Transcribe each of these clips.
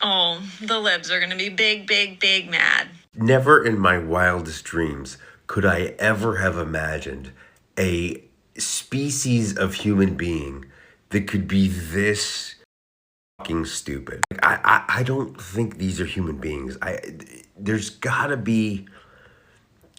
Oh, the libs are gonna be big, big, big mad. Never in my wildest dreams could I ever have imagined a species of human being that could be this fucking stupid. Like, I don't think these are human beings. There's gotta be.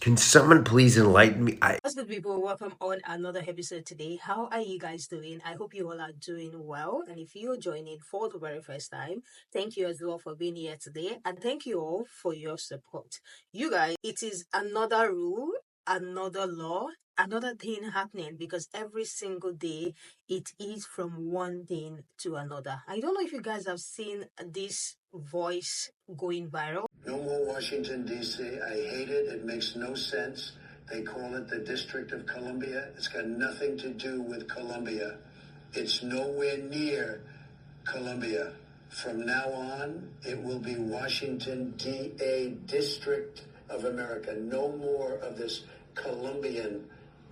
Can someone please enlighten me? What's good, people? Welcome on another episode today. How are you guys doing? I hope you all are doing well. And if you're joining for the very first time, thank you as well for being here today. And thank you all for your support. You guys, it is another rule, another law, another thing happening because every single day it is from one thing to another. I don't know if you guys have seen this voice going viral. No more Washington, D.C. I hate it. It makes no sense. They call it the District of Columbia. It's got nothing to do with Columbia. It's nowhere near Columbia. From now on, it will be Washington, D.A., District of America. No more of this Columbian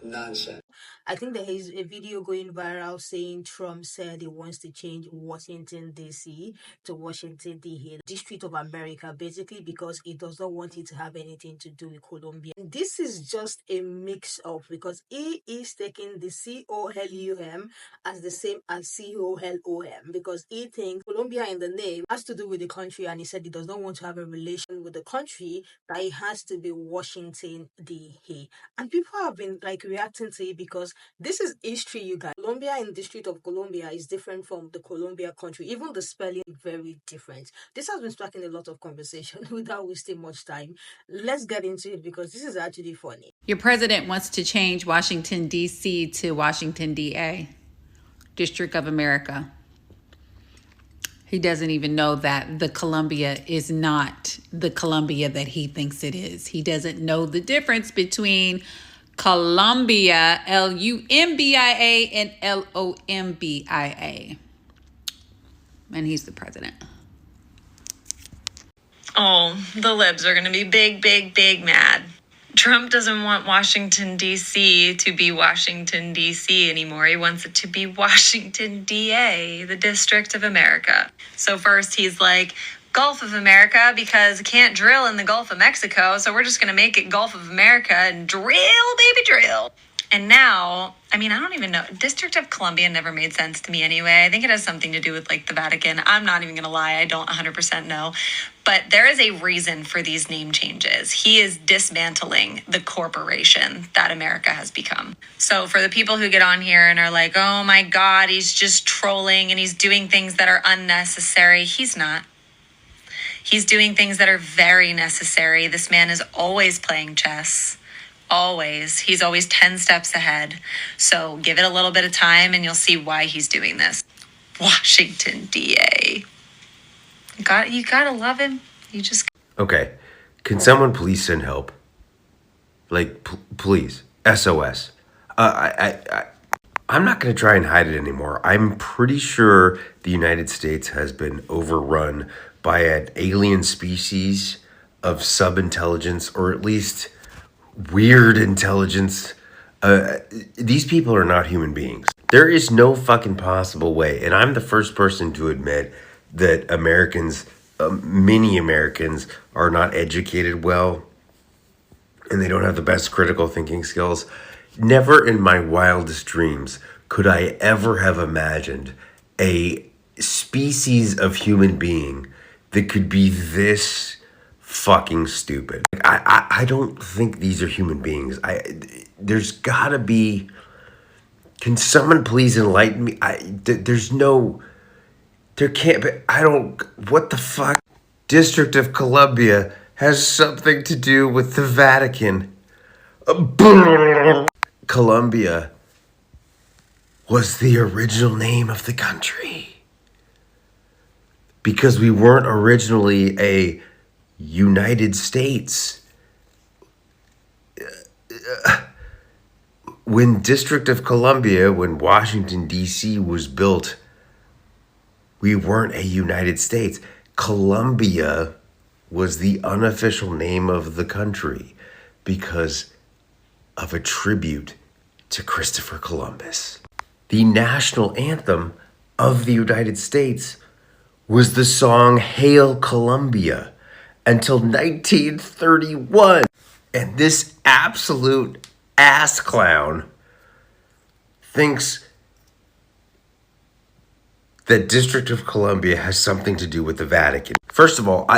nonsense. I think there is a video going viral saying Trump said he wants to change Washington, D.C. to Washington, D.A., District of America, basically because he does not want it to have anything to do with Colombia. This is just a mix up because he is taking the COLUM as the same as COLOM because he thinks Colombia in the name has to do with the country, and he said he does not want to have a relation with the country, that it has to be Washington, D.A. And people have been like reacting to it because this is history, you guys. Colombia in District of Columbia is different from the Colombia country. Even the spelling is very different. This has been sparking a lot of conversation without wasting much time. Let's get into it because this is actually funny. Your president wants to change Washington, D.C. to Washington, D.A., District of America. He doesn't even know that the Columbia is not the Columbia that he thinks it is. He doesn't know the difference between Columbia, Lumbia, and Lombia. And he's the president. Oh, the libs are gonna be big, big, big mad. Trump doesn't want Washington, D.C. to be Washington, D.C. anymore. He wants it to be Washington, D.A., the District of America. So first he's like, Gulf of America, because you can't drill in the Gulf of Mexico, so we're just going to make it Gulf of America and drill, baby, drill. And now, I don't even know. District of Columbia never made sense to me anyway. I think it has something to do with like the Vatican. I'm not even going to lie. I don't 100% know. But there is a reason for these name changes. He is dismantling the corporation that America has become. So for the people who get on here and are like, oh my God, he's just trolling and he's doing things that are unnecessary. He's not. He's doing things that are very necessary. This man is always playing chess. Always. He's always 10 steps ahead. So give it a little bit of time and you'll see why he's doing this. Washington, D.A. You gotta love him. You just... Okay, can someone please send help? Like, please, SOS. I'm not going to try and hide it anymore. I'm pretty sure the United States has been overrun by an alien species of sub-intelligence, or at least weird intelligence. These people are not human beings. There is no fucking possible way, and I'm the first person to admit that Americans, many Americans, are not educated well, and they don't have the best critical thinking skills. Never in my wildest dreams could I ever have imagined a species of human being that could be this fucking stupid. I don't think these are human beings. There's gotta be. Can someone please enlighten me? There can't be. What the fuck? District of Columbia has something to do with the Vatican. Columbia was the original name of the country. Because we weren't originally a United States. When District of Columbia, when Washington, D.C. was built, we weren't a United States. Columbia was the unofficial name of the country because of a tribute to Christopher Columbus. The national anthem of the United States was the song Hail Columbia until 1931. And this absolute ass clown thinks that District of Columbia has something to do with the Vatican. First of all,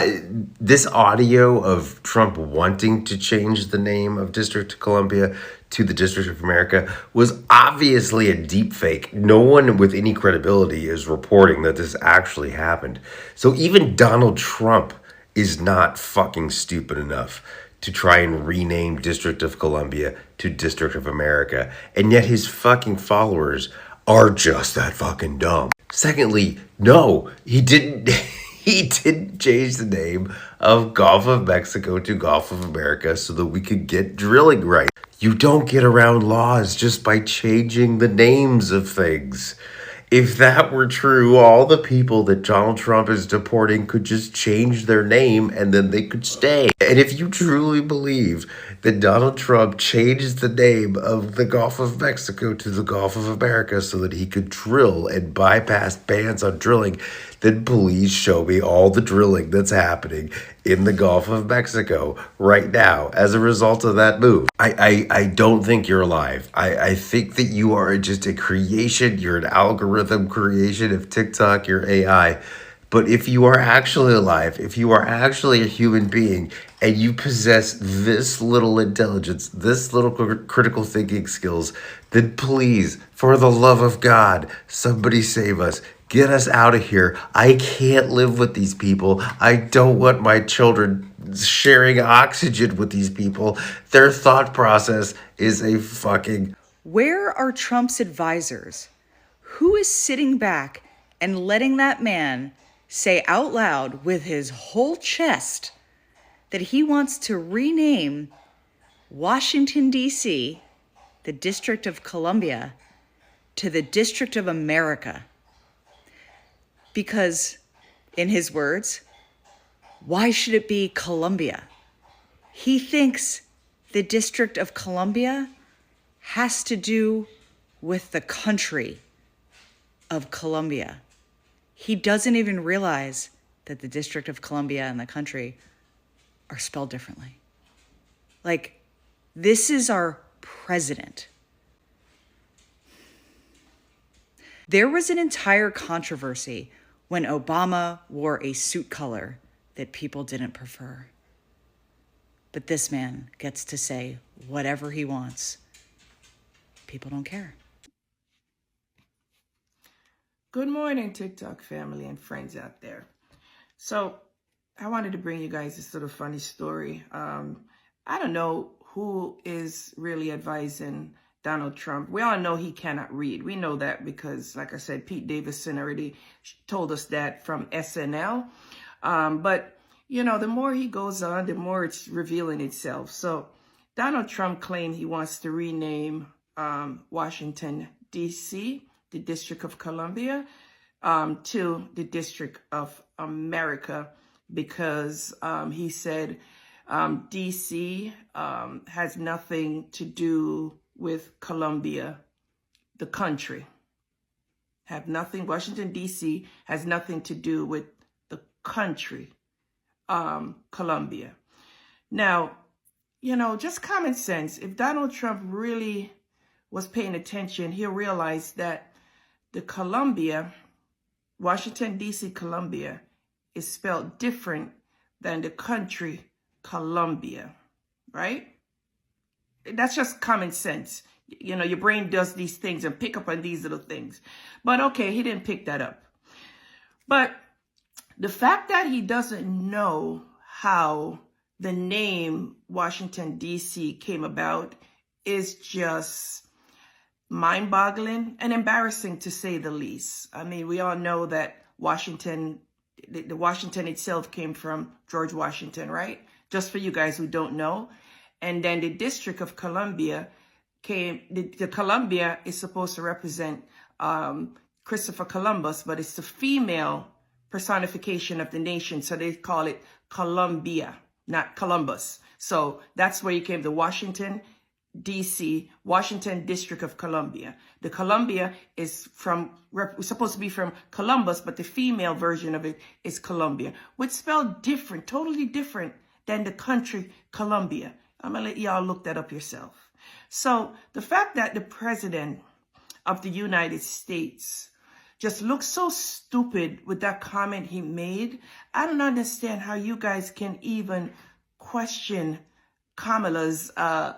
this audio of Trump wanting to change the name of District of Columbia to the District of America was obviously a deep fake. No one with any credibility is reporting that this actually happened. So even Donald Trump is not fucking stupid enough to try and rename District of Columbia to District of America. And yet his fucking followers are just that fucking dumb. Secondly, no, he didn't. He didn't change the name of Gulf of Mexico to Gulf of America so that we could get drilling right. You don't get around laws just by changing the names of things. If that were true, all the people that Donald Trump is deporting could just change their name and then they could stay. And if you truly believe that Donald Trump changed the name of the Gulf of Mexico to the Gulf of America so that he could drill and bypass bans on drilling, then please show me all the drilling that's happening in the Gulf of Mexico right now as a result of that move. I don't think you're alive. I think that you are just a creation. You're an algorithm creation of TikTok, your AI. But if you are actually alive, if you are actually a human being and you possess this little intelligence, this little critical thinking skills, then please, for the love of God, somebody save us. Get us out of here. I can't live with these people. I don't want my children sharing oxygen with these people. Their thought process is a fucking... Where are Trump's advisors? Who is sitting back and letting that man say out loud with his whole chest that he wants to rename Washington, D.C., the District of Columbia, to the District of America? Because, in his words, why should it be Columbia? He thinks the District of Columbia has to do with the country of Colombia. He doesn't even realize that the District of Columbia and the country are spelled differently. Like, this is our president. There was an entire controversy when Obama wore a suit color that people didn't prefer. But this man gets to say whatever he wants. People don't care. Good morning, TikTok family and friends out there. So I wanted to bring you guys this sort of funny story. I don't know who is really advising Donald Trump. We all know he cannot read. We know that because, like I said, Pete Davidson already told us that from SNL. But, you know, the more he goes on, the more it's revealing itself. So Donald Trump claimed he wants to rename Washington, D.C., the District of Columbia, to the District of America because he said D.C. Has nothing to do with Columbia, the country. Washington, D.C. has nothing to do with the country, Columbia. Now, you know, just common sense. If Donald Trump really was paying attention, he'll realize that the Columbia, Washington, D.C., Columbia, is spelled different than the country, Colombia, right? That's just common sense. You know, your brain does these things and pick up on these little things. But okay, he didn't pick that up. But the fact that he doesn't know how the name Washington, D.C. came about is just mind-boggling and embarrassing, to say the least. I mean, we all know that Washington, the Washington itself came from George Washington, right? Just for you guys who don't know. And then the District of Columbia came, the Columbia is supposed to represent Christopher Columbus, but it's the female personification of the nation. So they call it Columbia, not Columbus. So that's where you came, the Washington DC, Washington District of Columbia. The Columbia is supposed to be from Columbus, but the female version of it is Columbia, which spelled different, totally different than the country Columbia. I'm gonna let y'all look that up yourself. So the fact that the president of the United States just looks so stupid with that comment he made, I don't understand how you guys can even question Kamala's, her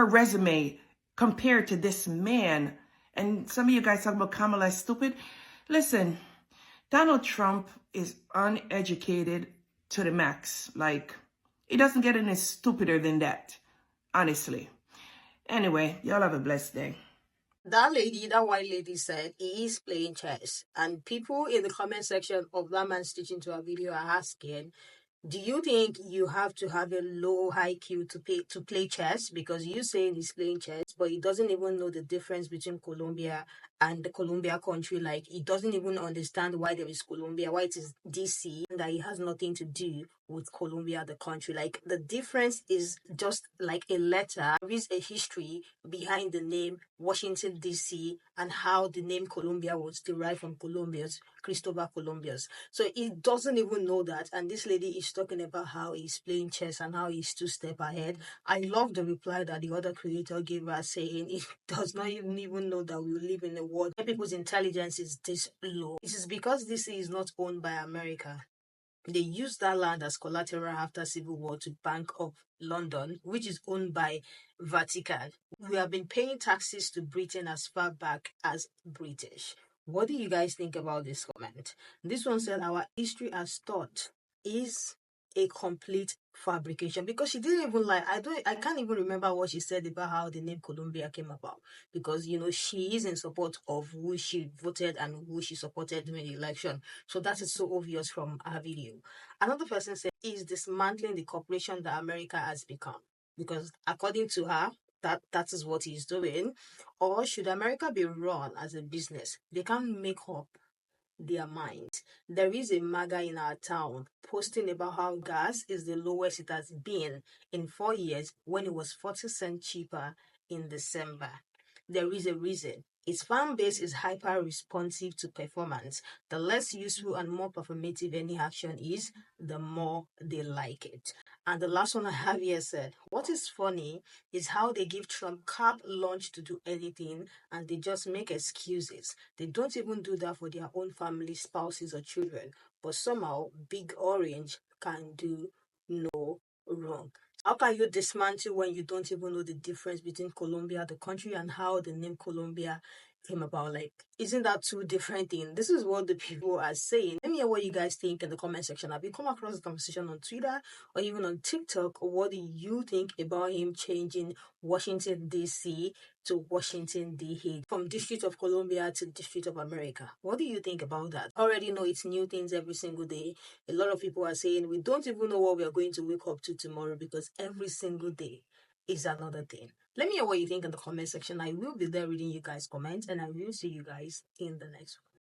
resume compared to this man. And some of you guys talking about Kamala is stupid. Listen, Donald Trump is uneducated to the max. Like, he doesn't get any stupider than that, honestly. Anyway, y'all have a blessed day. That lady, that white lady said he is playing chess. And people in the comment section of that man's teaching to a video are asking, do you think you have to have a low IQ to play chess? Because you saying he's playing chess, but he doesn't even know the difference between Colombia and the Colombia country. Like, he doesn't even understand why there is Colombia, why it is DC, that it has nothing to do with Colombia, the country. Like, the difference is just like a letter. There is a history behind the name Washington DC and how the name Colombia was derived from Christopher Columbus. So he doesn't even know that. And this lady is talking about how he's playing chess and how he's 2 steps ahead. I love the reply that the other creator gave her, saying he does not even know that we live in a world where people's intelligence is this low. This is because this is not owned by America. They used that land as collateral after Civil War to Bank of London, which is owned by Vatican. We have been paying taxes to Britain as far back as British. What do you guys think about this comment? This one said our history as taught is a complete fabrication, because she didn't even lie. I can't even remember what she said about how the name Colombia came about, because she is in support of who she voted and who she supported during the election. So that is so obvious from her video. Another person said is dismantling the corporation that America has become, because according to her, that is what he's doing. Or should America be run as a business? They can't make up their mind. There is a Maga in our town posting about how gas is the lowest it has been in 4 years, when it was 40 cents cheaper in December. There is a reason. Its fan base is hyper responsive to performance. The less useful and more performative any action is, the more they like it. And the last one I have here said, what is funny is how they give Trump carte launch to do anything, and they just make excuses. They don't even do that for their own family, spouses, or children. But somehow, Big Orange can do no wrong. How can you dismantle when you don't even know the difference between Colombia, the country, and how the name Colombia came about? Like, isn't that two different things? This is what the people are saying. Let me hear what you guys think in the comment section. Have you come across the conversation on Twitter or even on TikTok? What do you think about him changing Washington, D.C. to Washington, D.C., from District of Columbia to District of America? What do you think about that? I already know it's new things every single day. A lot of people are saying we don't even know what we are going to wake up to tomorrow, because every single day is another thing. Let me know what you think in the comment section. I will be there reading you guys' comments, and I will see you guys in the next one.